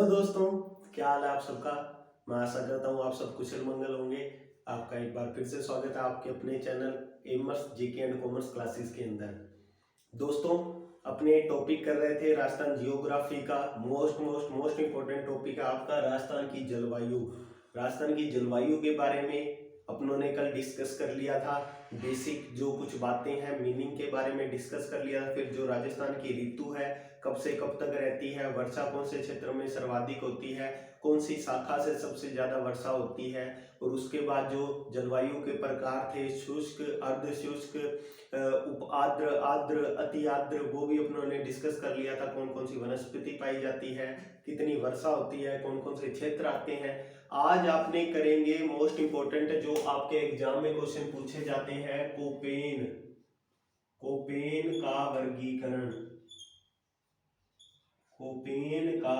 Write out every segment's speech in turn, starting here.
Hello दोस्तों, क्या हाल है आप सबका। मैं आशा करता हूँ आप सब कुशल मंगल होंगे। आपका एक बार फिर से स्वागत है आपके अपने चैनल एमर्स जीके एंड कॉमर्स क्लासेस के अंदर। दोस्तों, अपने टॉपिक कर रहे थे राजस्थान जियोग्राफी का मोस्ट इम्पोर्टेंट टॉपिक है आपका राजस्थान की जलवायु। राजस्थान की जलवायु के बारे में अपनों ने कल डिस्कस कर लिया था। बेसिक जो कुछ बातें हैं मीनिंग के बारे में डिस्कस कर लिया था। फिर जो राजस्थान की ऋतु है कब से कब तक रहती है, वर्षा कौन से क्षेत्र में सर्वाधिक होती है, कौन सी शाखा से सबसे ज्यादा वर्षा होती है, और उसके बाद जो जलवायु के प्रकार थे शुष्क, अर्ध शुष्क, उप आर्द्र, आर्द्र, अति आर्द्र, वो भी अपनों ने डिस्कस कर लिया था। कौन कौन सी वनस्पति पाई जाती है, कितनी वर्षा होती है, कौन कौन से क्षेत्र आते हैं। आज आपने करेंगे मोस्ट इंपोर्टेंट जो आपके एग्जाम में क्वेश्चन पूछे जाते हैं, कोपेन। कोपेन का वर्गीकरण। कोपेन का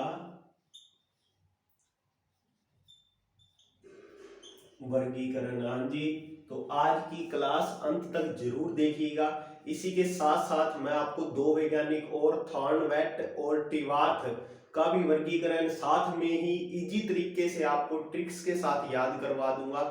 वर्गीकरण। हाँ जी, तो आज की क्लास अंत तक जरूर देखिएगा। इसी के साथ साथ मैं आपको दो वैज्ञानिक और थॉर्नवेट और टिवार्थ का भी वर्गीकरण साथ में ही इजी तरीके से आपको ट्रिक्स के साथ याद करवा दूंगा।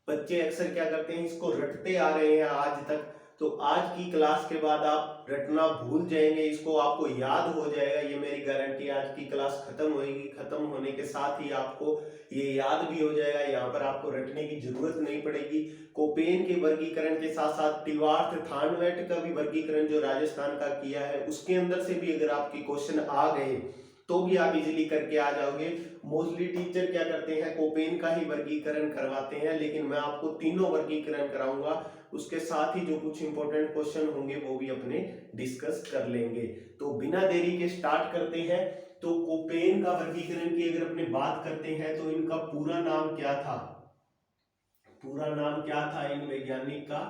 बच्चे अक्सर क्या करते हैं, इसको रटते आ रहे हैं आज तक, तो आज की क्लास के बाद आप रटना भूल जाएंगे, इसको आपको याद हो जाएगा, ये मेरी गारंटी। आज की क्लास खत्म होएगी, खत्म होने के साथ ही आपको ये याद भी हो जाएगा, यहाँ पर आपको रटने की जरूरत नहीं पड़ेगी। कोपेन के वर्गीकरण के साथ साथ टिवार्थ थार्नवेट का भी वर्गीकरण जो राजस्थान का किया है उसके अंदर से भी अगर आपके क्वेश्चन आ गए तो भी आप इजीली करके आ जाओगे। मोस्टली टीचर क्या करते हैं, कोपेन का ही वर्गीकरण करवाते हैं, लेकिन मैं आपको तीनों वर्गीकरण कराऊंगा। उसके साथ ही जो कुछ इंपॉर्टेंट क्वेश्चन होंगे वो भी अपने डिस्कस कर लेंगे। तो बिना देरी के स्टार्ट करते हैं। तो कोपेन का वर्गीकरण की अगर अपने बात करते हैं तो इनका पूरा नाम क्या था, पूरा नाम क्या था इन वैज्ञानिक का।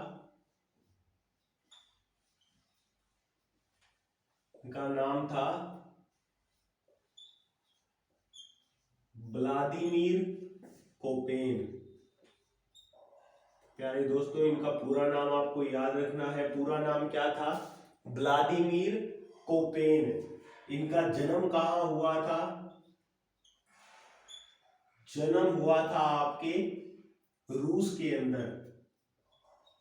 इनका नाम था व्लादिमीर कोपेन। प्यारे दोस्तों, इनका पूरा नाम आपको याद रखना है। पूरा नाम क्या था, व्लादिमीर कोपेन। इनका जन्म कहाँ हुआ था, जन्म हुआ था आपके रूस के अंदर।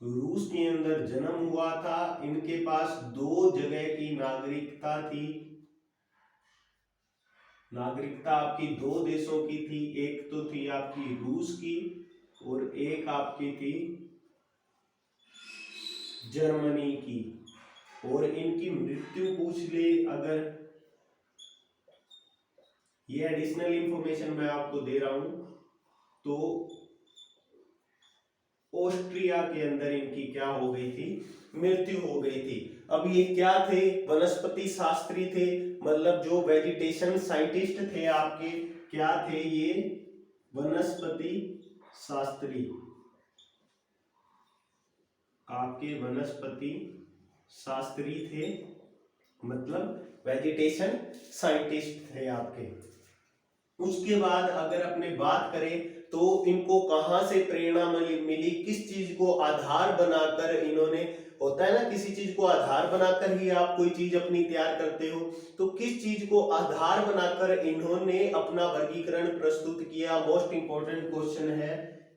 रूस के अंदर जन्म हुआ था। इनके पास दो जगह की नागरिकता थी। नागरिकता आपकी दो देशों की थी, एक तो थी आपकी रूस की और एक आपकी थी जर्मनी की। और इनकी मृत्यु पूछ ले अगर, ये एडिशनल इंफॉर्मेशन मैं आपको दे रहा हूं, तो ऑस्ट्रिया के अंदर इनकी क्या हो गई थी, मृत्यु हो गई थी। अब ये क्या थे, वनस्पति शास्त्री थे, मतलब जो वेजिटेशन साइंटिस्ट थे आपके, क्या थे ये, वनस्पति शास्त्री। आपके वनस्पति शास्त्री थे, मतलब वेजिटेशन साइंटिस्ट थे आपके। उसके बाद अगर अपने बात करें तो इनको कहां से प्रेरणा मिली, किस चीज को आधार बनाकर इन्होंने, होता है ना किसी चीज को आधार बनाकर ही आप कोई चीज अपनी तैयार करते हो, तो किस चीज को आधार बनाकर इन्होंने अपना वर्गीकरण प्रस्तुत किया। मोस्ट इंपोर्टेंट क्वेश्चन है,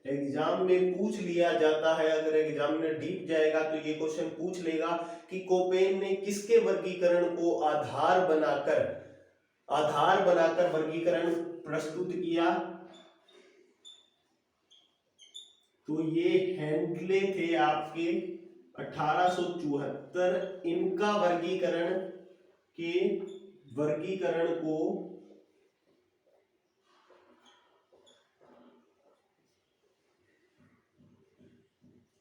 एग्जाम में पूछ लिया जाता है। अगर एग्जामिनर डीप जाएगा तो ये क्वेश्चन पूछ लेगा कि कोपेन ने किसके वर्गीकरण को आधार बनाकर वर्गीकरण प्रस्तुत किया। तो ये हेंडले थे आपके 1874। इनका वर्गीकरण को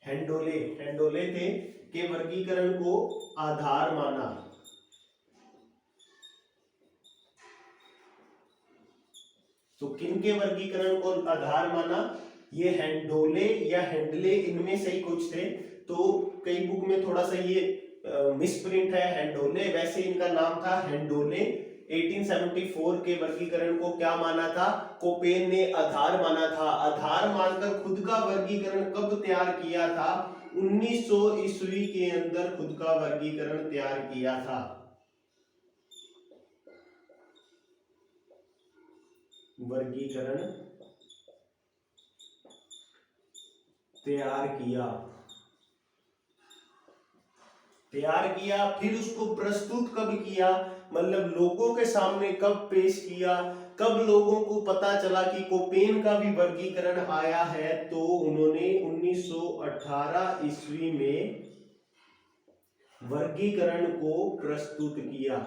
हेंडोले थे के वर्गीकरण को आधार माना। तो किनके वर्गीकरण को आधार माना, ये हेंडोले या हेंडले, इनमें से ही कुछ थे। तो कई बुक में थोड़ा सा ये मिसप्रिंट है, हेंडोले, वैसे इनका नाम था हेंडोले। 1874 के वर्गीकरण को क्या माना था, कोपेन ने आधार माना था। आधार मानकर खुद का वर्गीकरण कब तैयार किया था, 1900 ईस्वी के अंदर खुद का वर्गीकरण तैयार किया था। वर्गीकरण तैयार किया। फिर उसको प्रस्तुत कब किया, मतलब लोगों के सामने कब पेश किया, कब लोगों को पता चला कि कोपेन का भी वर्गीकरण आया है, तो उन्होंने 1918 ईस्वी में वर्गीकरण को प्रस्तुत किया।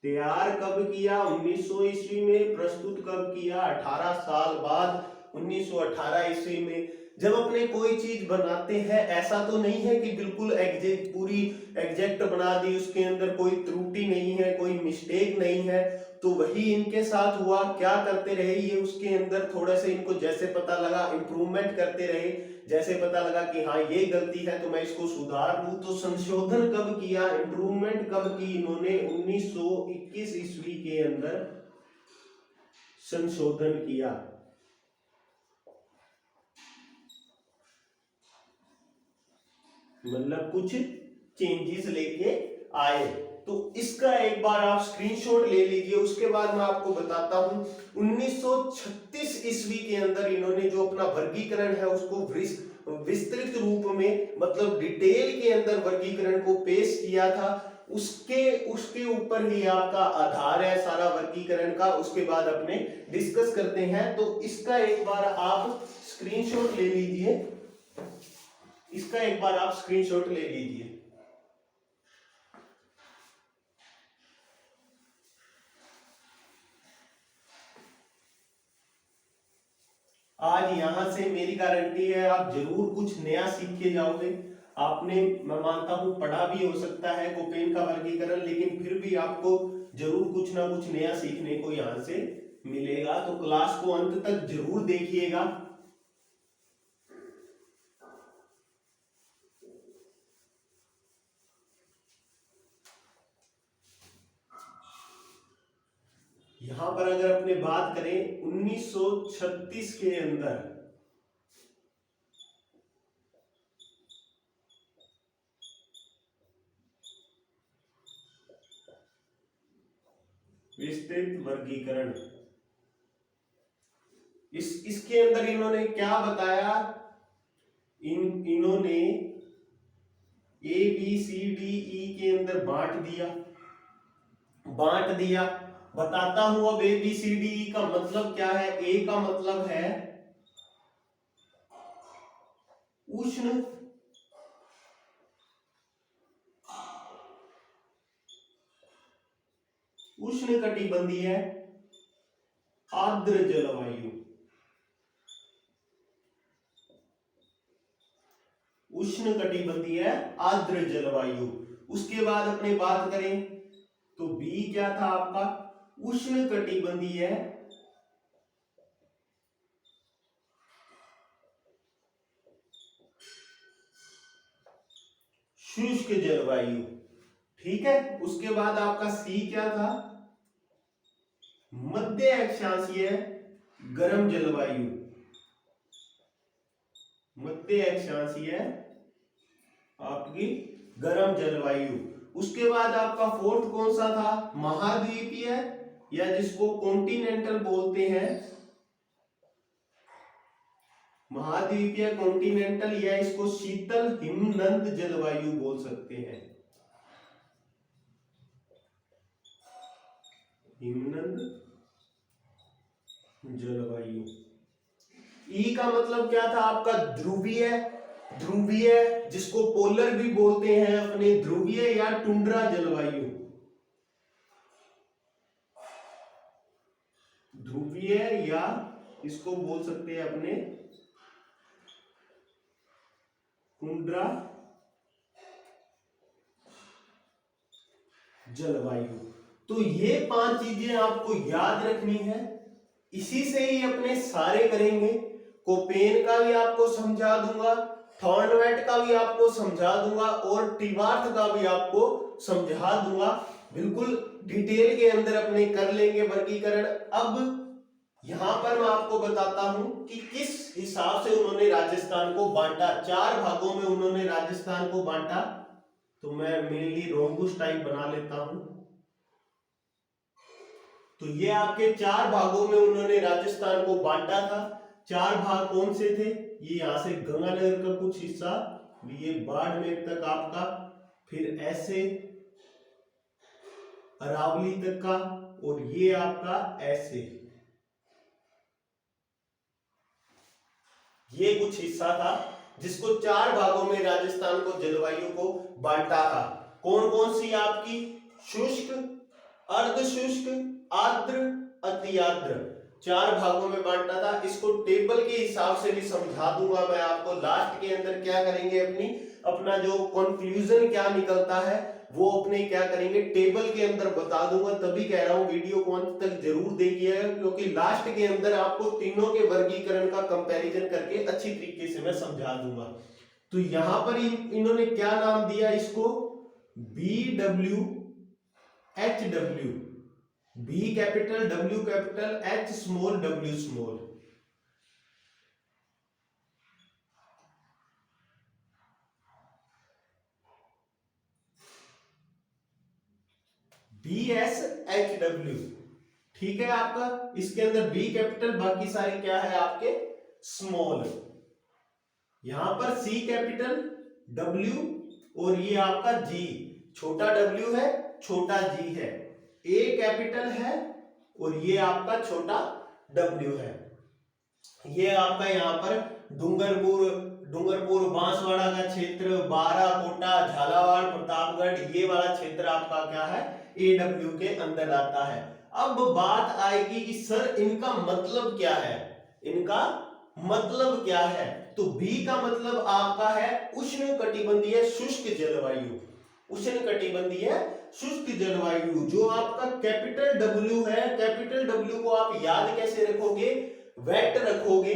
तैयार कब किया, 1900 ईस्वी में। प्रस्तुत कब किया, 18 साल बाद 1918 ईस्वी में। जब अपने कोई चीज बनाते हैं, ऐसा तो नहीं है कि बिल्कुल एग्जैक्ट पूरी एग्जैक्ट बना दी, उसके अंदर कोई त्रुटि नहीं है, कोई मिस्टेक नहीं है, तो वही इनके साथ हुआ। क्या करते रहे ये, उसके अंदर थोड़ा से इनको जैसे पता लगा इम्प्रूवमेंट करते रहे, जैसे पता लगा कि हाँ ये गलती है तो मैं इसको सुधार लूं। तो संशोधन कब किया, इम्प्रूवमेंट कब की इन्होंने, 1921 ईस्वी के अंदर संशोधन किया। मतलब कुछ चेंजेस लेके आए। तो इसका एक बार आप स्क्रीनशॉट ले लीजिए। उसके बाद मैं आपको बताता हूं 1936 ईस्वी के अंदर इन्होंने जो अपना वर्गीकरण है उसको विस्तृत रूप में, मतलब डिटेल के अंदर वर्गीकरण को पेश किया था। उसके उसके ऊपर ही आपका आधार है सारा वर्गीकरण का। उसके बाद अपने डिस्कस करते हैं। तो इसका एक बार आप स्क्रीनशॉट ले लीजिए। इसका एक बार आप स्क्रीनशॉट ले लीजिए। आज यहां से मेरी गारंटी है आप जरूर कुछ नया सीख के जाओगे। आपने, मैं मानता हूं, पढ़ा भी हो सकता है कोपेन का वर्गीकरण, लेकिन फिर भी आपको जरूर कुछ ना कुछ नया सीखने को यहां से मिलेगा। तो क्लास को अंत तक जरूर देखिएगा। यहां पर अगर अपने बात करें 1936 के अंदर विस्तृत वर्गीकरण, इसके अंदर इन्होंने क्या बताया, इन्होंने A B C D E के अंदर बांट दिया। बताता हूं अब A B C D E का मतलब क्या है। ए का मतलब है उष्ण उष्णकटिबंधीय आर्द्र जलवायु। उष्णकटिबंधीय आर्द्र जलवायु। उसके बाद अपने बात करें तो बी क्या था आपका, उष्णकटिबंधीय शुष्क जलवायु। ठीक है। उसके बाद आपका सी क्या था, मध्य अक्षांशीय गर्म जलवायु। मध्य अक्षांशीय आपकी गर्म जलवायु। उसके बाद आपका फोर्थ कौन सा था, महाद्वीपीय, या जिसको कॉन्टिनेंटल बोलते हैं, महाद्वीपीय कॉन्टिनेंटल, या इसको शीतल हिमनद जलवायु बोल सकते हैं। हिमनद जलवायु। ई का मतलब क्या था आपका, ध्रुवीय, जिसको पोलर भी बोलते हैं अपने, ध्रुवीय या टुंड्रा जलवायु। ध्रुवीय या इसको बोल सकते हैं अपने टुंड्रा जलवायु। तो ये 5 चीजें आपको याद रखनी है। इसी से ही अपने सारे करेंगे। कोपेन का भी आपको समझा दूंगा, थॉर्नवेट का भी आपको समझा दूंगा, और टिवार्थ का भी आपको समझा दूंगा। बिल्कुल डिटेल के अंदर अपने कर लेंगे वर्गीकरण। अब यहां पर मैं आपको बताता हूं कि किस हिसाब से उन्होंने राजस्थान को बांटा। 4 भागों में उन्होंने राजस्थान को बांटा। तो मैं मेनली रोम्बुस टाइप बना लेता हूं। तो ये आपके 4 भागों में उन्होंने राजस्थान को बांटा था। 4 भाग कौन से थे? ये यहां से गंगानगर का कुछ हिस्सा, ये बाड़मेर तक आपका, फिर ऐसे अरावली तक का, और ये आपका ऐसे, ये कुछ हिस्सा था जिसको 4 भागों में राजस्थान को जलवायु को बांटा था। कौन कौन सी आपकी? शुष्क, अर्ध शुष्क, आर्द्र, अति आर्द्र, 4 भागों में बांटा था। इसको टेबल के हिसाब से भी समझा दूंगा मैं आपको। लास्ट के अंदर क्या करेंगे, अपना जो कंक्लूजन क्या निकलता है वो अपने क्या करेंगे, टेबल के अंदर बता दूंगा। तभी कह रहा हूं वीडियो को अंत तक जरूर देखिएगा, क्योंकि लास्ट के अंदर आपको तीनों के वर्गीकरण का कंपैरिजन करके अच्छी तरीके से मैं समझा दूंगा। तो यहां पर इन्होंने क्या नाम दिया इसको? BW HW, B capital, W capital, H small, W small. BSHW, ठीक है आपका। इसके अंदर B कैपिटल, बाकी सारी क्या है आपके स्मॉल। यहां पर C कैपिटल, W, और ये आपका G, छोटा W है, छोटा G है। A कैपिटल है और ये आपका छोटा W है। ये आपका यहाँ पर डूंगरपुर बांसवाड़ा का क्षेत्र, बाराकोटा, झालावाड़, प्रतापगढ़, ये वाला क्षेत्र आपका क्या है, AW के अंदर आता है। अब बात आएगी कि सर इनका मतलब क्या है, इनका मतलब क्या है? तो B का मतलब आपका है उष्णकटिबंधीय शुष्क जलवायु, उष्णकटिबंधीय शुष्क जलवायु। जो आपका कैपिटल W है, कैपिटल W को आप याद कैसे रखोगे? वेट रखोगे,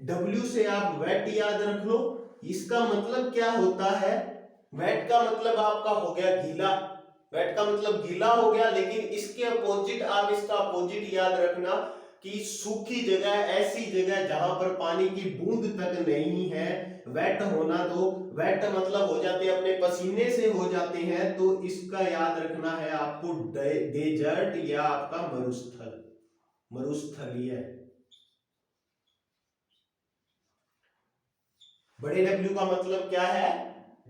W से आप वेट याद रख लो। इसका मतलब क्या होता है? वेट का मतलब आपका हो गया गीला, वेट का मतलब गीला हो गया। लेकिन इसके अपोजिट, आप इसका अपोजिट याद रखना कि सूखी जगह, ऐसी जगह जहां पर पानी की बूंद तक नहीं है, वेट होना। तो वेट मतलब हो जाते हैं अपने पसीने से हो जाते हैं, तो इसका याद रखना है आपको डेजर्ट या आपका मरुस्थल, मरुस्थलीय। बड़े W का मतलब क्या है?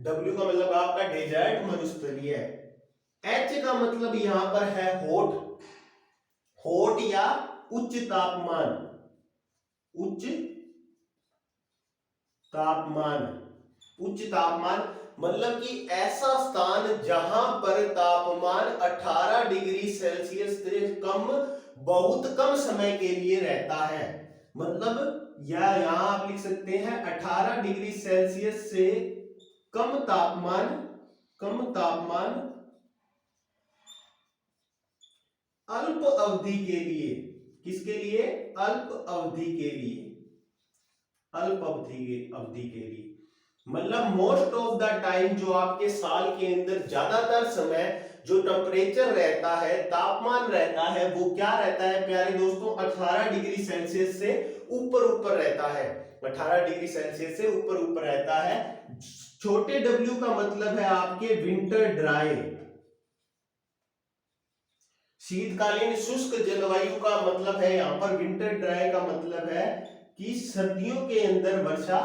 W का मतलब आपका डेजर्ट, मरुस्थलीय। H का मतलब यहां पर है हॉट, हॉट या उच्च तापमान, उच्च तापमान, उच्च तापमान मतलब कि ऐसा स्थान जहां पर तापमान 18 डिग्री सेल्सियस से कम बहुत कम समय के लिए रहता है। मतलब या यहां आप लिख सकते हैं 18 डिग्री सेल्सियस से कम तापमान, कम तापमान अल्प अवधि के लिए। किसके लिए? अल्प अवधि के लिए, अल्प अवधि के लिए। मतलब मोस्ट ऑफ द टाइम, जो आपके साल के अंदर ज्यादातर समय जो टेम्परेचर रहता है, तापमान रहता है, वो क्या रहता है प्यारे दोस्तों? 18 डिग्री सेल्सियस से ऊपर ऊपर रहता है, 18 डिग्री सेल्सियस से ऊपर ऊपर रहता है। छोटे W का मतलब है आपके विंटर ड्राई, शीतकालीन शुष्क जलवायु का मतलब है यहां पर विंटर ड्राई का मतलब है कि सर्दियों के अंदर वर्षा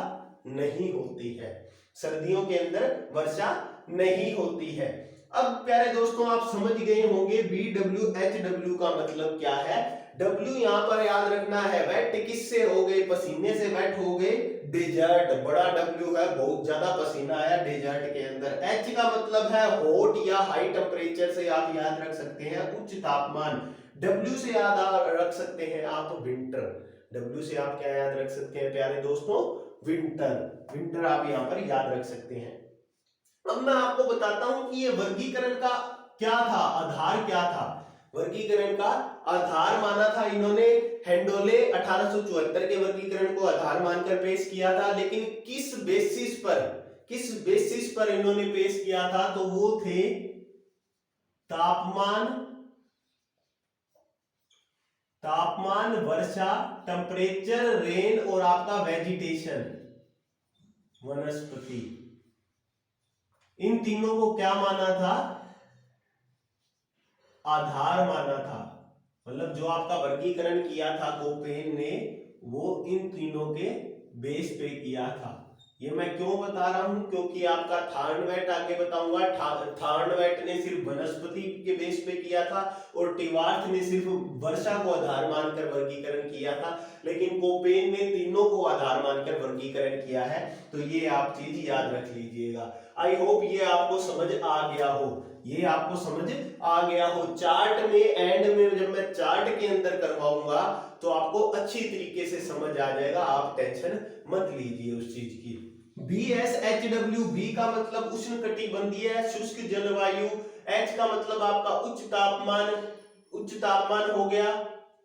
नहीं होती है, सर्दियों के अंदर वर्षा नहीं होती है। अब प्यारे दोस्तों आप समझ गए होंगे BWHW का मतलब क्या है। W यहां पर याद रखना है, वेट किससे हो गए? पसीने से वेट हो गए, डेजर्ट, बड़ा W है, बहुत ज्यादा पसीना आया डेजर्ट के अंदर। H का मतलब है हॉट या हाई टेम्परेचर से आप याद रख सकते हैं उच्च तापमान। W से याद रख सकते हैं आप विंटर, W से आप क्या याद रख सकते हैं प्यारे दोस्तों? विंटर, विंटर आप यहां पर याद रख सकते हैं। अब मैं आपको बताता हूं कि ये वर्गीकरण का क्या था, आधार क्या था। वर्गीकरण का आधार माना था इन्होंने हेंडोले 1874 के वर्गीकरण को आधार मानकर पेश किया था। लेकिन किस बेसिस पर, किस बेसिस पर इन्होंने पेश किया था? तो वो थे तापमान, तापमान, वर्षा, टेम्परेचर, रेन और आपका वेजिटेशन, वनस्पति। इन तीनों को क्या माना था? आधार माना था। मतलब जो आपका वर्गीकरण किया था कोपेन ने, वो इन तीनों के बेस पे किया था। ये मैं क्यों बता रहा हूं, क्योंकि आपका थार्नवेट आगे बताऊंगा, थार्नवेट ने सिर्फ वनस्पति के बेस पे किया था और टिवार्थ ने सिर्फ वर्षा को आधार मानकर वर्गीकरण किया था, लेकिन कोपेन ने तीनों को आधार मानकर वर्गीकरण किया है। तो ये आप चीज याद रख लीजिएगा। आई होप ये आपको समझ आ गया हो, ये आपको समझ आ गया हो। चार्ट में एंड में जब मैं चार्ट के अंदर करवाऊंगा तो आपको अच्छी तरीके से समझ आ जाएगा, आप टेंशन मत लीजिए उस चीज की। BSHW, बी का मतलब उष्णकटिबंधीय शुष्क जलवायु, H का मतलब आपका उच्च तापमान हो गया,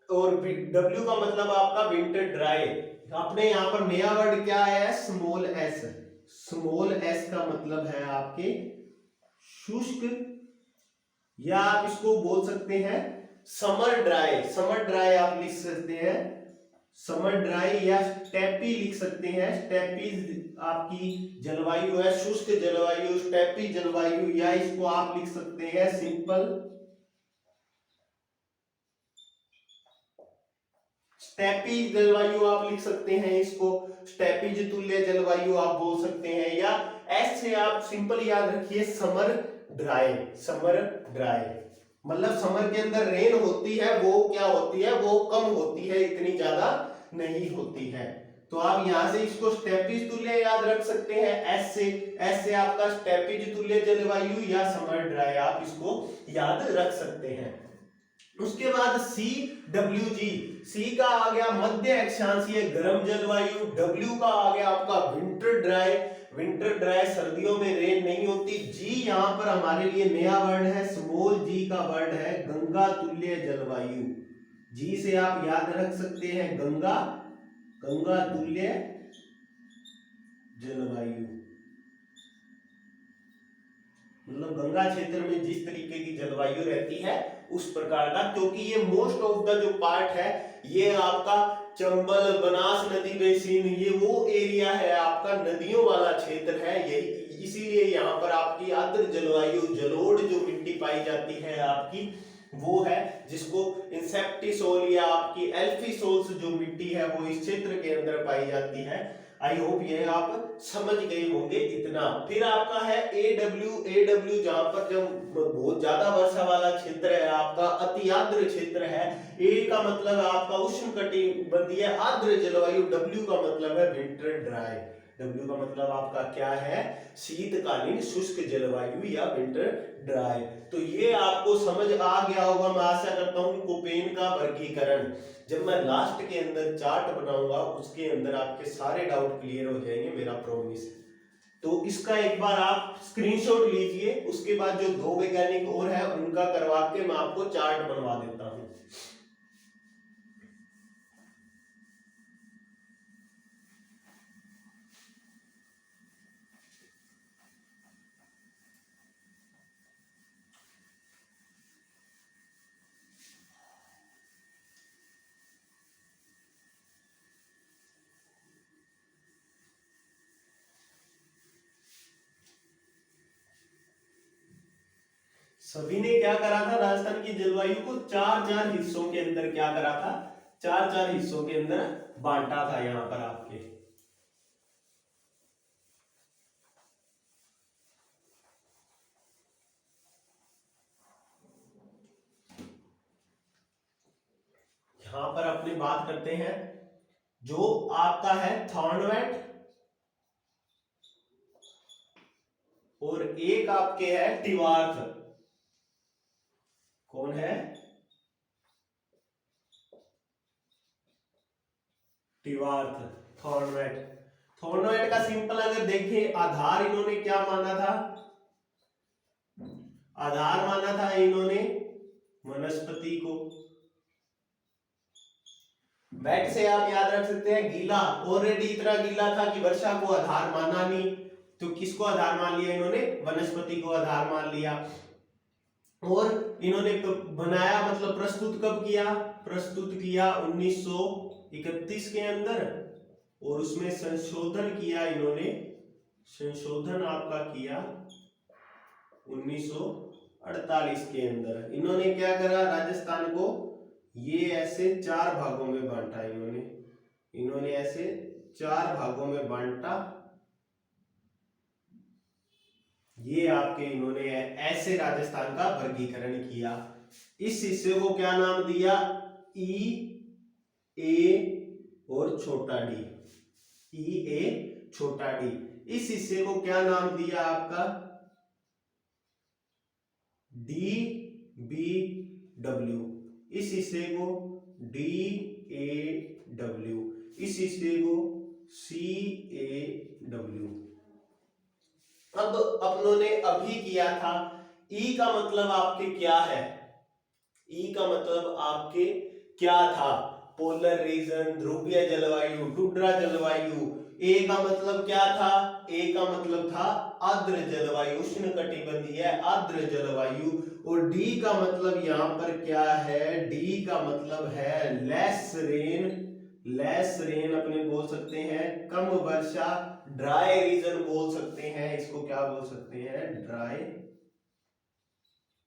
और W का मतलब आपका विंटर ड्राई। आपने यहाँ पर नया वर्ड क्या है, स्मॉल एस। स्मॉल एस का मतलब है आपके शुष्क, या आप इसको बोल सकते हैं समर ड्राई। समर ड्राई आप लिख सकते हैं, समर ड्राई, या स्टेपी लिख सकते हैं। स्टेपी आपकी जलवायु है, शुष्क जलवायु, स्टेपी जलवायु, या इसको आप लिख सकते हैं सिंपल स्टेपी जलवायु आप लिख सकते हैं, इसको स्टेपीज तुल्य जलवायु आप बोल सकते हैं, या एस से आप सिंपल याद रखिए समर ड्राई। समर ड्राई मतलब समर के अंदर रेन होती है, वो क्या होती है, वो कम होती है, इतनी ज्यादा नहीं होती है। तो आप यहां से इसको स्टेपीज तुल्य याद रख सकते हैं, एस से आपका स्टेपीज तुल्य जलवायु या समर ड्राई आप इसको याद रख सकते हैं। उसके बाद CWG, सी का आ गया मध्य अक्षांशीय गर्म जलवायु, W का आ गया आपका विंटर ड्राई। विंटर ड्राई सर्दियों में रेन नहीं होती। जी यहां पर हमारे लिए नया वर्ड है, स्मॉल जी का वर्ड है गंगा तुल्य जलवायु। जी से आप याद रख सकते हैं गंगा, गंगा तुल्य जलवायु, मतलब गंगा क्षेत्र में जिस तरीके की जलवायु रहती है उस प्रकार का। क्योंकि ये मोस्ट ऑफ द जो पार्ट है ये आपका चंबल बनास नदी बेसिन, ये वो एरिया है आपका, नदियों वाला क्षेत्र है, यही इसीलिए यहाँ पर आपकी आर्द्र जलवायु, जलोढ़ जो मिट्टी पाई जाती है आपकी वो है, जिसको इंसेप्टिसोल या आपकी एल्फिसोल्स जो मिट्टी है वो इस क्षेत्र के अंदर पाई जाती है। आई होप ये आप समझ गए होंगे इतना। फिर आपका है AW जहां पर जब बहुत ज्यादा वर्षा वाला क्षेत्र है आपका, अति आर्द्र क्षेत्र है। ए का मतलब आपका उष्णकटिबंधीय आर्द्र जलवायु, W का मतलब है विंटर ड्राई। W का मतलब आपका क्या है, शीतकालीन शुष्क जलवायु या विंटर ड्राई। तो ये आपको समझ आ गया होगा, मैं आशा करता हूं। कोपेन का वर्गीकरण जब मैं लास्ट के अंदर चार्ट बनाऊंगा उसके अंदर आपके सारे डाउट क्लियर हो जाएंगे, मेरा प्रॉमिस है। तो इसका एक बार आप स्क्रीनशॉट लीजिए, उसके बाद जो दो वैज्ञानिक और है उनका करवा के मैं आपको चार्ट बनवा देता हूं। सभी ने क्या करा था, राजस्थान की जलवायु को चार चार हिस्सों के अंदर क्या करा था, चार चार हिस्सों के अंदर बांटा था। यहां पर आपके यहां पर अपनी बात करते हैं, जो आपका है थॉर्नवेट, और एक आपके है टिवार्थ। कौन है, टिवार्थ, थॉर्नवेट। थॉर्नवेट का सिंपल अगर देखें, आधार इन्होंने क्या माना था, आधार माना था इन्होंने वनस्पति को। वेट से आप याद रख सकते हैं गीला, ऑलरेडी इतना गीला था कि वर्षा को आधार माना नहीं, तो किसको आधार मान लिया इन्होंने, वनस्पति को आधार मान लिया। और इन्होंने बनाया मतलब प्रस्तुत कब किया, प्रस्तुत किया 1931 के अंदर, और उसमें संशोधन किया इन्होंने, संशोधन आपका किया 1948 के अंदर। इन्होंने क्या करा, राजस्थान को ये ऐसे 4 भागों में बांटा इन्होंने ऐसे 4 भागों में बांटा। ये आपके इन्होंने ऐसे राजस्थान का वर्गीकरण किया। इस हिस्से को क्या नाम दिया? ई, ए और छोटा डी। ई, ए, छोटा डी। इस हिस्से को क्या नाम दिया आपका? D, B, W. इस हिस्से को डी, ए, डब्ल्यू। इस हिस्से को सी, ए, डब्ल्यू। अब अपनों ने अभी किया था। ई का मतलब आपके क्या है? ई का मतलब आपके क्या था? पोलर रीजन, ध्रुवीय जलवायु, टुंड्रा जलवायु। ए का मतलब क्या था? ए का मतलब था आर्द्र जलवायु, उष्णकटिबंधीय आर्द्र जलवायु। और डी का मतलब यहां पर क्या है? डी का मतलब है लेस रेन। लेस रेन अपने बोल सकते हैं कम वर्षा, ड्राई रीजन बोल सकते हैं इसको। क्या बोल सकते हैं? ड्राई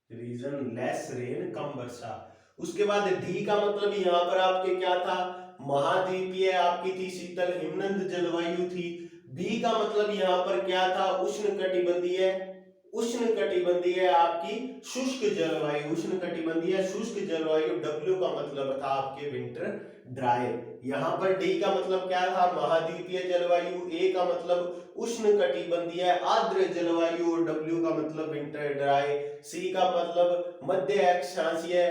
रीजन, लेस रेन, कम वर्षा। उसके बाद डी का मतलब यहां पर आपके क्या था? महाद्वीपीय आपकी थी, शीतल हिमनद जलवायु थी। बी का मतलब यहां पर क्या था? उष्णकटिबंधीय। उष्णकटिबंधीय आपकी शुष्क जलवायु, उष्णकटिबंधीय शुष्क जलवायु। डब्ल्यू का मतलब था आपके विंटर ड्राई। यहां पर डी का मतलब क्या था? महाद्वीपीय जलवायु। ए का मतलब उष्णकटिबंधीय आर्द्र जलवायु और डब्ल्यू का मतलब विंटर ड्राई। सी का मतलब मध्य अक्षांशीय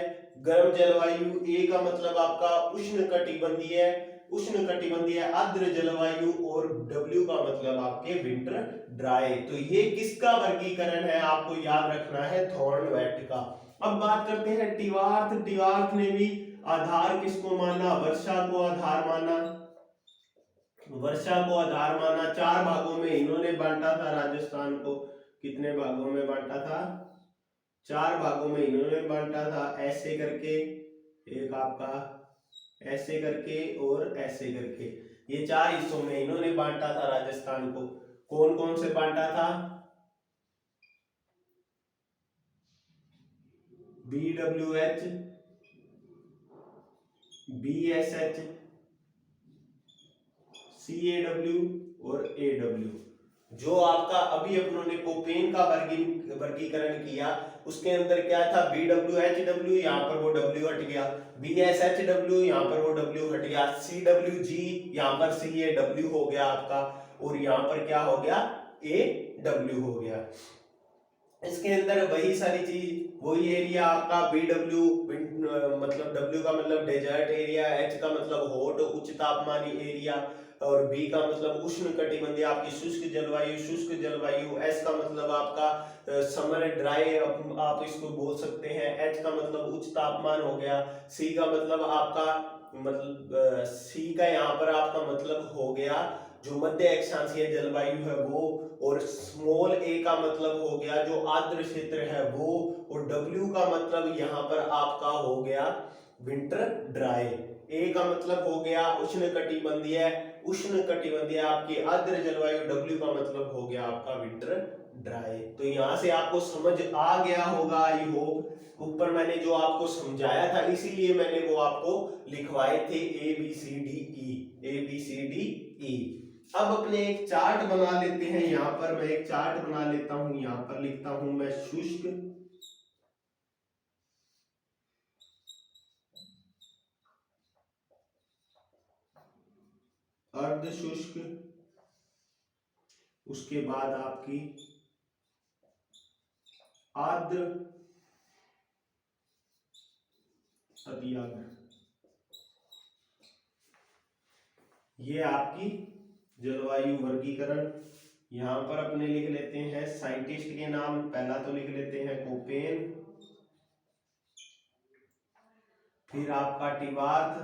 गर्म जलवायु। ए का मतलब आपका उष्णकटिबंधीय आर्द्र जलवायु और डब्ल्यू का मतलब आपके विंटर ड्राई। तो ये किसका वर्गीकरण है? आपको याद रखना है थॉर्नवेट का। अब बात करते हैं टिवार्थ। टिवार्थ ने भी आधार किसको माना? वर्षा को आधार माना। वर्षा को आधार माना। 4 भागों में इन्होंने बांटा था राजस्थान को। कितने भागों में बांटा था? 4 भागों में इन्होंने बांटा था। ऐसे करके, एक आपका ऐसे करके और ऐसे करके, ये 4 हिस्सों में इन्होंने बांटा था राजस्थान को। कौन कौन से बांटा था? BWH, BSH, CAW और AW। जो आपका अभी अपनों ने कोपेन का वर्गीकरण किया, उसके अंदर क्या था? BWHW, यहाँ पर वो W हट गया। BSHW, यहाँ पर वो W हट गया। CWG, यहाँ पर CAW हो गया आपका। और यहाँ पर क्या हो गया? AW हो गया। इसके अंदर वही सारी चीज, वही एरिया आपका। BW मतलब W का मतलब डेजर्ट एरिया, H का मतलब हॉट उच्च तापमानी एरिया, और B का मतलब उष्ण कटिबंधीय आपकी शुष्क जलवायु। S का मतलब आपका समर ड्राई आप इसको बोल सकते हैं। H का मतलब उच्च तापमान हो गया। C का मतलब आपका मतलब C का यहाँ पर आपका मतलब हो गया जो मध्य अक्षांशीय जलवायु है वो। और स्मॉल a का मतलब हो गया जो आर्द्र क्षेत्र है वो। और W का मतलब यहाँ पर आपका हो गया विंटर ड्राई। a का मतलब हो गया उष्ण कटिबंधीय आपकी आर्द्र जलवायु। W का मतलब हो गया आपका विंटर ड्राई। तो यहाँ से आपको समझ आ गया होगा आई होप। ऊपर मैंने जो आपको समझाया था इसीलिए मैंने वो आपको लिखवाए थे ABCDE। अब अपने एक चार्ट बना लेते हैं। यहाँ पर मैं एक चार्ट बना लेता हूं। यहाँ पर लिखता हूं मैं शुष्क, अर्ध शुष्क, उसके बाद आपकी आर्द्र, अति आर्द्र। ये आपकी जलवायु वर्गीकरण। यहां पर अपने लिख लेते हैं साइंटिस्ट के नाम। पहला तो लिख लेते हैं कोपेन, फिर आपका टिवार्थ,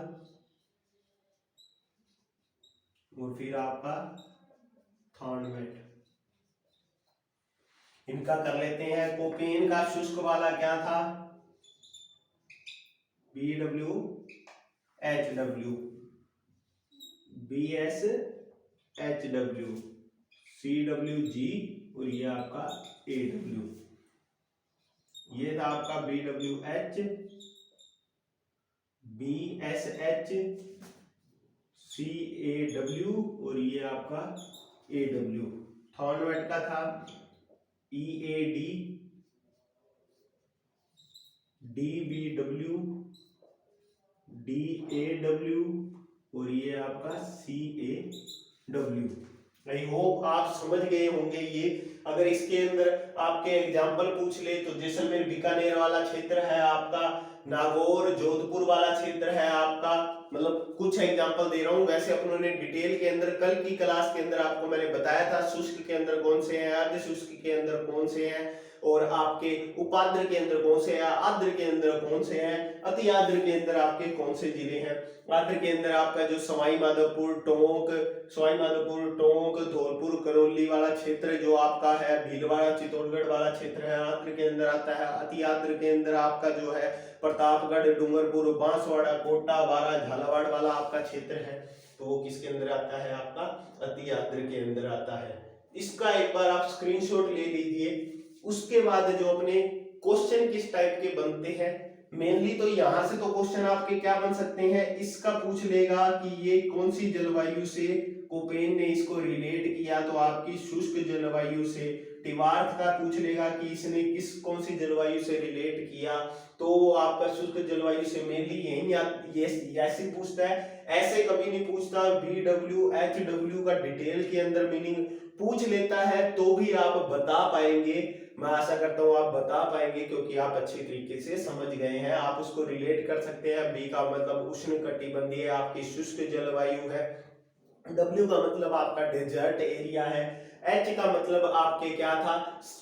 और फिर आपका थॉर्नवेट। इनका कर लेते हैं। कोपेन का शुष्क वाला क्या था? BWHW, BSHW, CWG, और ये आपका AW। ये था आपका BWH, BSHCAW और ये आपका AW। थॉर्नवेट का था EAD, DBW, DAW और ये आपका CAW। आई होप आप समझ गए होंगे ये। अगर इसके अंदर आपके एग्जाम्पल पूछ ले तो जैसलमेर बीकानेर वाला क्षेत्र है आपका, नागौर जोधपुर वाला क्षेत्र है आपका, मतलब कुछ एग्जाम्पल दे रहा हूँ। वैसे अपनों ने डिटेल के अंदर कल की क्लास के अंदर आपको मैंने बताया था शुष्क के अंदर कौन से हैं, अर्ध शुष्क के अंदर कौन से हैं, और आपके उपाद्र के अंदर कौन से हैं, आद्र के अंदर कौन से हैं, अति आद्र के अंदर आपके कौन से जिले हैं। आद्र के अंदर आपका जो सवाई माधोपुर, टोंक, धौलपुर, करौली वाला क्षेत्र जो आपका है, भीलवाड़ा, चित्तौड़गढ़ वाला क्षेत्र है, आद्र के अंदर आता है। अति आद्र के अंदर आपका जो है प्रतापगढ़, डूंगरपुर, बांसवाड़ा, कोटा, बारा, झालावाड़ वाला आपका क्षेत्र है। तो वो किसके अंदर आता है, आपका अति आद्र के अंदर आता है। इसका एक बार आप स्क्रीनशॉट ले लीजिए। उसके बाद जो अपने क्वेश्चन किस टाइप के बनते हैं, मेनली तो यहां से तो क्वेश्चन आपके क्या बन सकते हैं, इसका पूछ लेगा कि ये कौन सी जलवायु से कोपेन ने इसको रिलेट किया, तो आपकी शुष्क जलवायु से। टिवार्थ का पूछ लेगा कि इसने कौन सी जलवायु से रिलेट किया, तो आपका शुष्क जलवायु से। मेनली यही ऐसे पूछता है, ऐसे कभी नहीं पूछता। BWHW का डिटेल के अंदर मीनिंग पूछ लेता है तो भी आप बता पाएंगे। मैं आशा करता हूँ आप बता पाएंगे, क्योंकि आप अच्छे तरीके से समझ गए हैं। आप उसको रिलेट कर सकते हैं। बी का मतलब उष्ण कटिबंधीय आपकी शुष्क जलवायु है। W का मतलब आपका डेजर्ट एरिया है। H का मतलब आपके क्या था,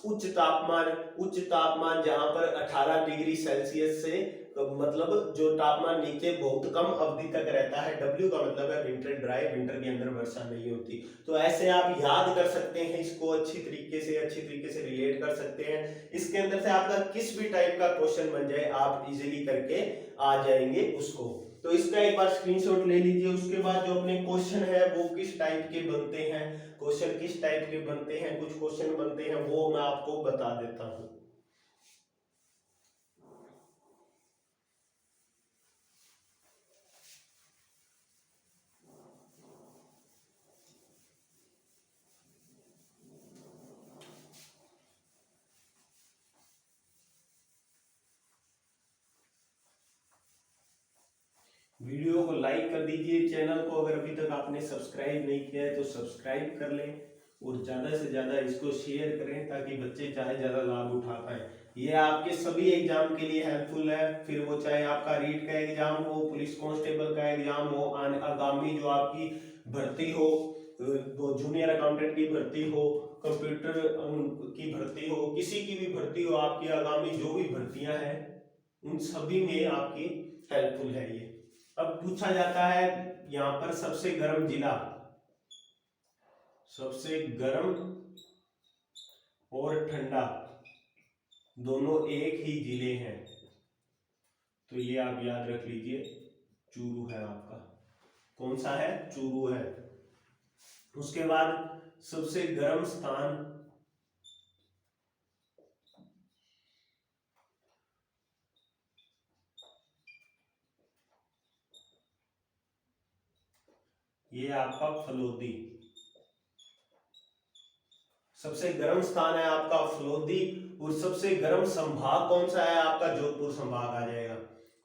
उच्च तापमान जहां पर 18 डिग्री सेल्सियस से मतलब जो तापमान नीचे बहुत कम अवधि तक रहता है। W का मतलब है विंटर ड्राई, विंटर के अंदर वर्षा नहीं होती। तो ऐसे आप याद कर सकते हैं इसको, अच्छी तरीके से रिलेट कर सकते हैं। इसके अंदर से आपका किस भी टाइप का क्वेश्चन बन जाए आप इजीली करके आ जाएंगे उसको। तो इसका एक बार स्क्रीनशॉट ले लीजिए। उसके बाद जो अपने क्वेश्चन है वो किस टाइप के बनते हैं, क्वेश्चन किस टाइप के बनते हैं, कुछ क्वेश्चन बनते हैं वो मैं आपको बता देता हूं। वीडियो को लाइक कर दीजिए, चैनल को अगर अभी तक आपने सब्सक्राइब नहीं किया है तो सब्सक्राइब कर लें, और ज्यादा से ज्यादा इसको शेयर करें ताकि बच्चे चाहे ज्यादा लाभ उठा पाए। ये आपके सभी एग्जाम के लिए हेल्पफुल है, फिर वो चाहे आपका रीट का एग्जाम हो, पुलिस कांस्टेबल का एग्जाम हो, आगामी जो आपकी भर्ती हो, वो जूनियर अकाउंटेंट की भर्ती हो, कंप्यूटर की भर्ती हो, किसी की भी भर्ती हो, आपकी आगामी जो भी भर्तियां हैं उन सभी में आपकी हेल्पफुल है ये। अब पूछा जाता है यहां पर सबसे गर्म जिला, सबसे गर्म और ठंडा दोनों एक ही जिले हैं, तो ये आप याद रख लीजिए, चूरू है आपका। कौन सा है, चूरू है। उसके बाद सबसे गर्म स्थान, ये आपका फलोदी। सबसे गर्म स्थान है आपका फलोदी। और सबसे गर्म संभाग कौन सा है आपका, जोधपुर संभाग आ जाएगा।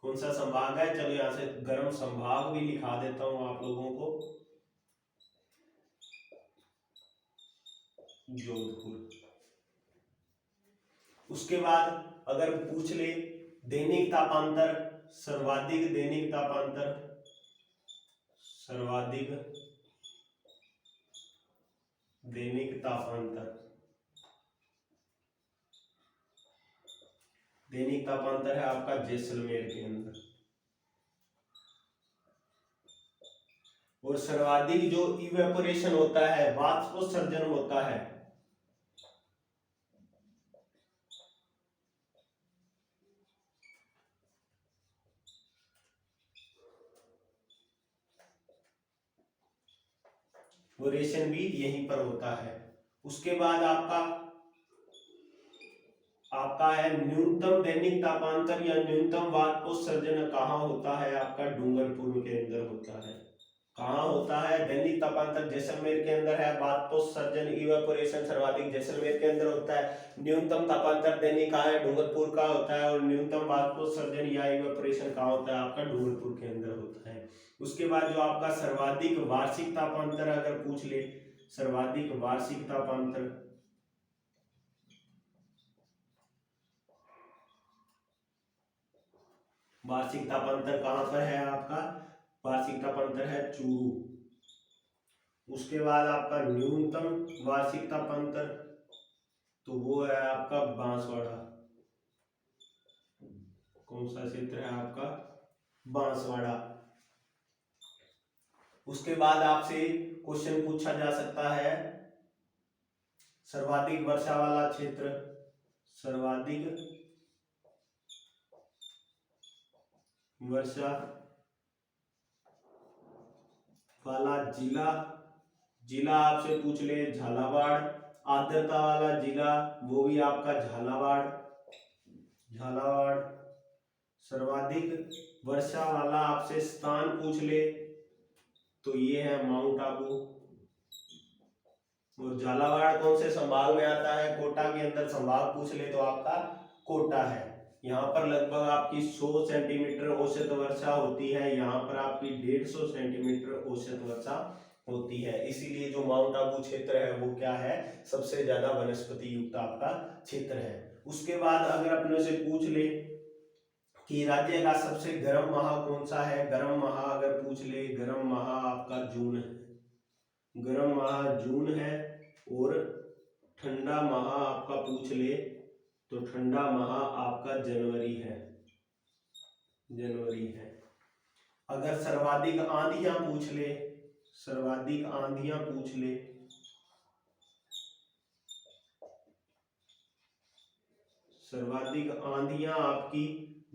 कौन सा संभाग है, चलो यहां से गर्म संभाग भी लिखा देता हूं आप लोगों को, जोधपुर। उसके बाद अगर पूछ ले दैनिक तापांतर, सर्वाधिक दैनिक तापांतर, सर्वाधिक दैनिक तापांतर, दैनिक तापांतर है आपका जैसलमेर के अंदर। और सर्वाधिक जो इवेपोरेशन होता है, वाष्पोत्सर्जन होता है, वोरेशन भी यहीं पर होता है। उसके बाद आपका आपका है न्यूनतम दैनिक तापांतर या न्यूनतम वाष्पोत्सर्जन कहाँ होता है? आपका डूंगरपुर के अंदर होता है। कहाँ होता है? दैनिक तापांतर जैसलमेर के अंदर है। वाष्पोत्सर्जन इवेपोरेशन सर्वाधिक जैसलमेर के अंदर होता है। न्यूनतम तापांतर दैनिक कहाँ है? डूंगरपुर का होता है। और न्यूनतम वाष्पोत्सर्जन या इवेपोरेशन कहाँ होता है? आपका डूंगरपुर के अंदर होता है। उसके बाद जो आपका सर्वाधिक वार्षिक तापांतर अगर पूछ ले, सर्वाधिक वार्षिक तापांतर, वार्षिक तापांतर कहाँ पर है आपका? वार्षिक तापांतर है चूरू। उसके बाद आपका न्यूनतम वार्षिक तापांतर तो वो है आपका बांसवाड़ा। कौन सा क्षेत्र है आपका? बांसवाड़ा। उसके बाद आपसे क्वेश्चन पूछा जा सकता है सर्वाधिक वर्षा वाला क्षेत्र, सर्वाधिक वर्षा वाला जिला, जिला आपसे पूछ ले झालावाड़। आर्द्रता वाला जिला वो भी आपका झालावाड़, झालावाड़। सर्वाधिक वर्षा वाला आपसे स्थान पूछ ले तो ये है माउंट आबू। और झालावाड़ कौन से संभाग में आता है? कोटा के अंदर संभाग पूछ ले तो आपका कोटा है। यहाँ पर लगभग आपकी 100 सेंटीमीटर औसत वर्षा होती है। यहाँ पर आपकी 150 सेंटीमीटर औसत वर्षा होती है। इसीलिए जो माउंट आबू क्षेत्र है वो क्या है? सबसे ज्यादा वनस्पति युक्त आपका क्षेत्र है। उसके बाद अगर अपने से पूछ ले कि राज्य का सबसे गर्म माह कौन सा है? गर्म माह अगर पूछ ले, गर्म माह आपका जून है, गर्म माह जून है। और ठंडा माह आपका पूछ ले तो ठंडा माह आपका जनवरी है, जनवरी है। अगर सर्वाधिक आंधियां पूछ ले, सर्वाधिक आंधियां पूछ ले, सर्वाधिक आंधियां आपकी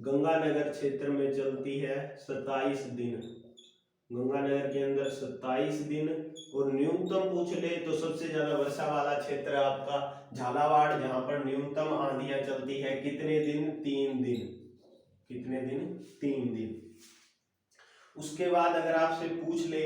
गंगानगर क्षेत्र में चलती है 27 दिन, गंगानगर के अंदर 27 दिन। और न्यूनतम पूछ ले तो सबसे ज्यादा वर्षा वाला क्षेत्र आपका झालावाड़, जहां पर न्यूनतम आंधियां चलती है कितने दिन? 3 दिन। कितने दिन? 3 दिन। उसके बाद अगर आपसे पूछ ले,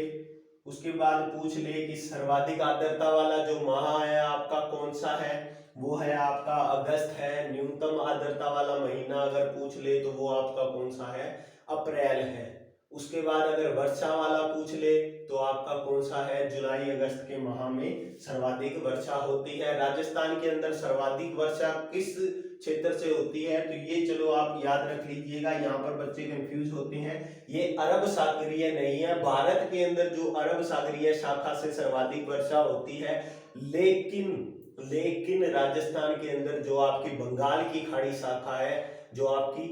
उसके बाद पूछ ले कि सर्वाधिक आर्द्रता वाला जो माह है आपका कौन सा है? वो है आपका अगस्त है। न्यूनतम आर्द्रता वाला महीना अगर पूछ ले तो वो आपका कौन सा है? अप्रैल है। उसके बाद अगर वर्षा वाला पूछ ले तो आपका कौन सा है? जुलाई अगस्त के माह में सर्वाधिक वर्षा होती है। राजस्थान के अंदर सर्वाधिक वर्षा किस क्षेत्र से होती है? तो ये चलो आप याद रख लीजिएगा, यहाँ पर बच्चे कंफ्यूज होते हैं। ये अरब सागरीय नहीं है। भारत के अंदर जो अरब सागरीय शाखा से सर्वाधिक वर्षा होती है, लेकिन राजस्थान के अंदर जो आपकी बंगाल की खाड़ी शाखा है, जो आपकी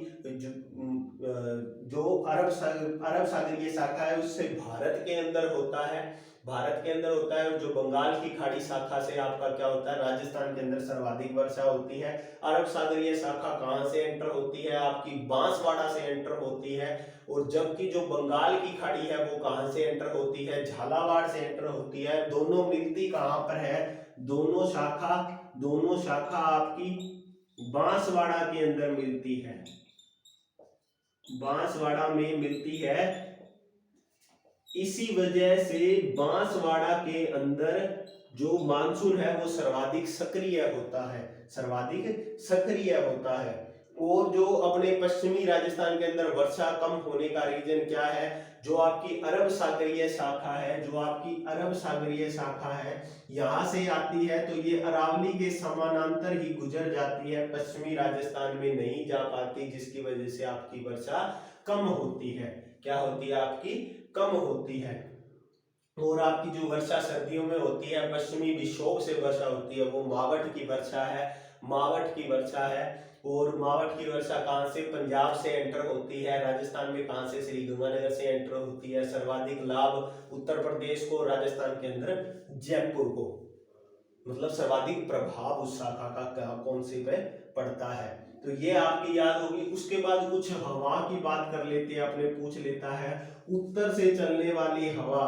जो अरब सागरीय शाखा है उससे भारत के अंदर होता है, भारत के अंदर होता है। और जो बंगाल की खाड़ी शाखा से आपका क्या होता है? राजस्थान के अंदर सर्वाधिक वर्षा होती है। अरब सागरीय शाखा कहां से एंटर होती है? आपकी बांसवाड़ा से एंटर होती है। और जबकि जो बंगाल की खाड़ी है वो कहां से एंटर होती है? झालावाड़ से एंटर होती है। दोनों मिलती कहां पर है? दोनों शाखा आपकी बांसवाड़ा के अंदर मिलती है, बांसवाड़ा में मिलती है। इसी वजह से बांसवाड़ा के अंदर जो मानसून है वो सर्वाधिक सक्रिय होता है, सर्वाधिक सक्रिय होता है। और जो अपने पश्चिमी राजस्थान के अंदर वर्षा कम होने का रीजन क्या है? जो आपकी अरब सागरीय शाखा है, जो आपकी अरब सागरीय शाखा है यहां से आती है तो ये अरावली के समानांतर ही गुजर जाती है, पश्चिमी राजस्थान में नहीं जा पाती, जिसकी वजह से आपकी वर्षा कम होती है। क्या होती है? आपकी कम होती है। और आपकी जो वर्षा सर्दियों में होती है, पश्चिमी विक्षोभ से वर्षा होती है, वो मावठ की वर्षा है, मावठ की वर्षा है। और मावठ की वर्षा कहां से? पंजाब से एंटर होती है। राजस्थान में कहां से? श्री गंगानगर से एंटर होती है। सर्वाधिक लाभ उत्तर प्रदेश को, राजस्थान के अंदर जयपुर को, मतलब सर्वाधिक प्रभाव उस शाखा का कौन से पे पड़ता है। तो ये आपकी याद होगी। उसके बाद कुछ हवा की बात कर लेते हैं, अपने पूछ लेता है उत्तर से चलने वाली हवा,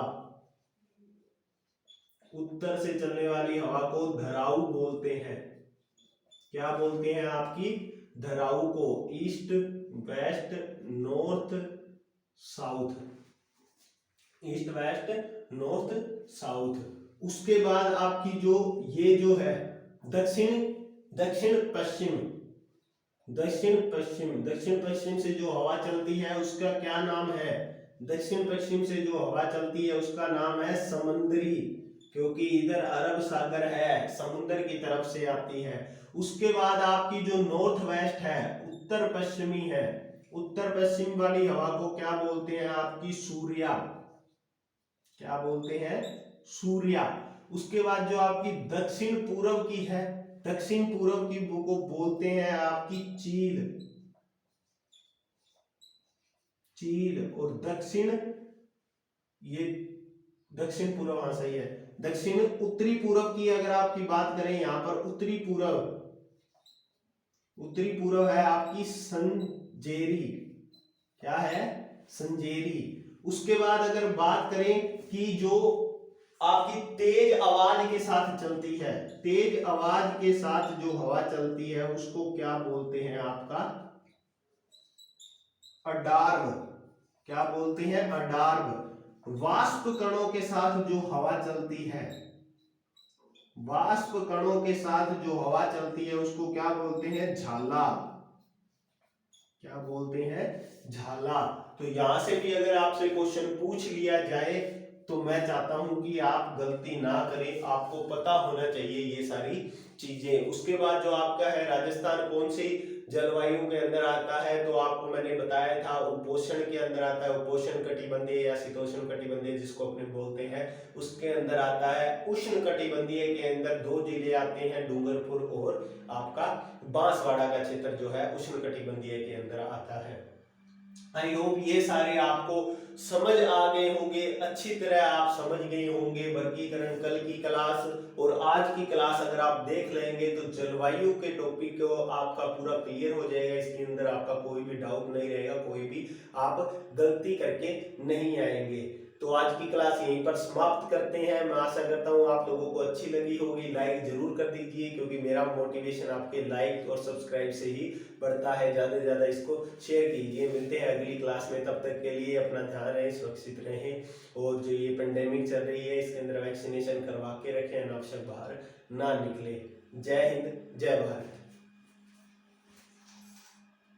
उत्तर से चलने वाली हवा को धराऊ बोलते हैं। क्या बोलते हैं आपकी धराऊ को, east west north south, east west north south. उसके बाद आपकी जो ये जो है दक्षिण दक्षिण पश्चिम, दक्षिण पश्चिम, दक्षिण पश्चिम से जो हवा चलती है उसका क्या नाम है, दक्षिण पश्चिम से जो हवा चलती है उसका नाम है समुद्री, क्योंकि इधर अरब सागर है, समुद्र की तरफ से आती है। उसके बाद आपकी जो नॉर्थ वेस्ट है, उत्तर पश्चिमी है, उत्तर पश्चिम वाली हवा को क्या बोलते हैं आपकी सूर्या, क्या बोलते हैं सूर्या। उसके बाद जो आपकी दक्षिण पूर्व की है, दक्षिण पूर्व की को बोलते हैं आपकी चील, चील। और दक्षिण, ये दक्षिण पूर्व, हाँ सही है। दक्षिण उत्तरी पूर्व की अगर आपकी बात करें, यहां पर उत्तरी पूर्व, उत्तरी पूर्व है आपकी संजेरी, क्या है संजेरी। उसके बाद अगर बात करें कि जो आपकी तेज आवाज के साथ चलती है, तेज आवाज के साथ जो हवा चलती है उसको क्या बोलते हैं आपका अडार्व, क्या बोलते हैं अडार्व। वाष्प कणों के साथ जो हवा चलती है, वाष्प कणों के साथ जो हवा चलती है उसको क्या बोलते हैं झाला, क्या बोलते हैं झाला। तो यहां से भी अगर आपसे क्वेश्चन पूछ लिया जाए तो मैं चाहता हूं कि आप गलती ना करें, आपको पता होना चाहिए ये सारी चीजें। उसके बाद जो आपका है राजस्थान कौन सी जलवायु के अंदर आता है, तो आपको मैंने बताया था उपोष्ण के अंदर आता है, उपोष्ण कटिबंधीय या शीतोष्ण कटिबंधीय जिसको अपने बोलते हैं, उसके अंदर आता है। उष्ण कटिबंधीय के अंदर दो जिले आते हैं, डूंगरपुर और आपका बांसवाड़ा का क्षेत्र जो है उष्ण कटिबंधीय के अंदर आता है। आई होप ये सारे आपको समझ आ गए होंगे, अच्छी तरह आप समझ गए होंगे। वर्गीकरण कल की क्लास और आज की क्लास अगर आप देख लेंगे तो जलवायु के टॉपिक को आपका पूरा क्लियर हो जाएगा, इसके अंदर आपका कोई भी डाउट नहीं रहेगा, कोई भी आप गलती करके नहीं आएंगे। तो आज की क्लास यहीं पर समाप्त करते हैं। मैं आशा करता हूँ आप लोगों को अच्छी लगी होगी, लाइक जरूर कर दीजिए क्योंकि मेरा मोटिवेशन आपके लाइक और सब्सक्राइब से ही बढ़ता है। ज़्यादा से ज़्यादा इसको शेयर कीजिए। मिलते हैं अगली क्लास में, तब तक के लिए अपना ध्यान रखें, सुरक्षित रहें और जो ये पेंडेमिक चल रही है इसके अंदर वैक्सीनेशन करवा के रखें, अनावश्यक बाहर ना निकले। जय हिंद, जय भारत।